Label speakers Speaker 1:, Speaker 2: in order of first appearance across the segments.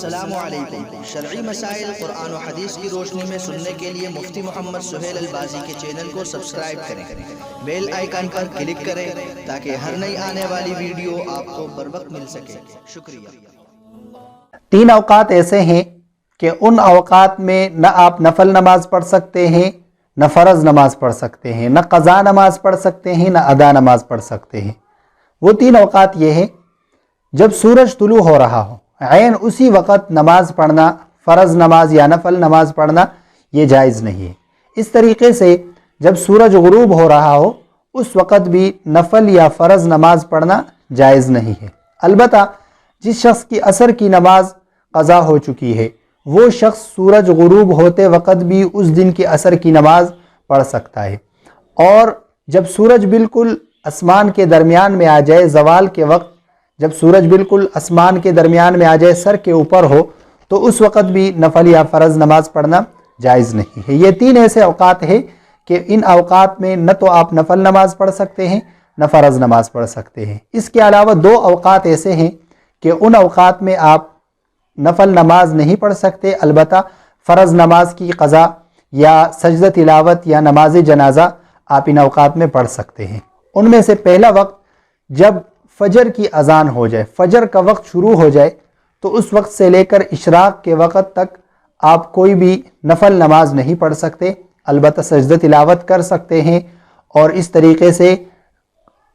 Speaker 1: السلام علیکم۔ شرعی مسائل قرآن و حدیث کی روشنی میں سننے کے لیے مفتی محمد سہیل البازی کے چینل کو سبسکرائب کریں، بیل آئیکن پر کلک کریں تاکہ ہر نئی آنے والی ویڈیو آپ کو بروقت مل سکے۔ شکریہ۔
Speaker 2: 3 اوقات ایسے ہیں کہ ان اوقات میں نہ آپ نفل نماز پڑھ سکتے ہیں، نہ فرض نماز پڑھ سکتے ہیں، نہ قضا نماز پڑھ سکتے ہیں، نہ ادا نماز پڑھ سکتے ہیں۔ وہ 3 اوقات یہ ہیں: جب سورج طلوع ہو رہا ہو، عین اسی وقت نماز پڑھنا، فرض نماز یا نفل نماز پڑھنا یہ جائز نہیں ہے۔ اس طریقے سے جب سورج غروب ہو رہا ہو اس وقت بھی نفل یا فرض نماز پڑھنا جائز نہیں ہے۔ البتہ جس شخص کی عصر کی نماز قضا ہو چکی ہے وہ شخص سورج غروب ہوتے وقت بھی اس دن کی عصر کی نماز پڑھ سکتا ہے، اور جب سورج بالکل آسمان کے درمیان میں آ جائے، زوال کے وقت جب سورج بالکل آسمان کے درمیان میں آ جائے، سر کے اوپر ہو، تو اس وقت بھی نفل یا فرض نماز پڑھنا جائز نہیں ہے۔ یہ 3 ایسے اوقات ہیں کہ ان اوقات میں نہ تو آپ نفل نماز پڑھ سکتے ہیں نہ فرض نماز پڑھ سکتے ہیں۔ اس کے علاوہ 2 اوقات ایسے ہیں کہ ان اوقات میں آپ نفل نماز نہیں پڑھ سکتے، البتہ فرض نماز کی قضا یا سجدہ تلاوت یا نماز جنازہ آپ ان اوقات میں پڑھ سکتے ہیں۔ ان میں سے پہلا وقت جب فجر کی اذان ہو جائے، فجر کا وقت شروع ہو جائے، تو اس وقت سے لے کر اشراق کے وقت تک آپ کوئی بھی نفل نماز نہیں پڑھ سکتے، البتہ سجدہ تلاوت کر سکتے ہیں، اور اس طریقے سے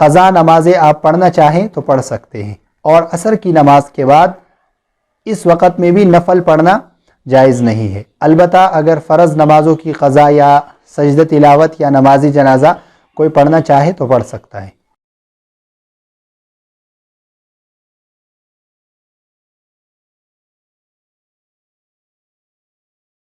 Speaker 2: قضا نمازیں آپ پڑھنا چاہیں تو پڑھ سکتے ہیں۔ اور عصر کی نماز کے بعد اس وقت میں بھی نفل پڑھنا جائز نہیں ہے، البتہ اگر فرض نمازوں کی قضا یا سجدہ تلاوت یا نماز جنازہ کوئی پڑھنا چاہے تو پڑھ سکتا ہے۔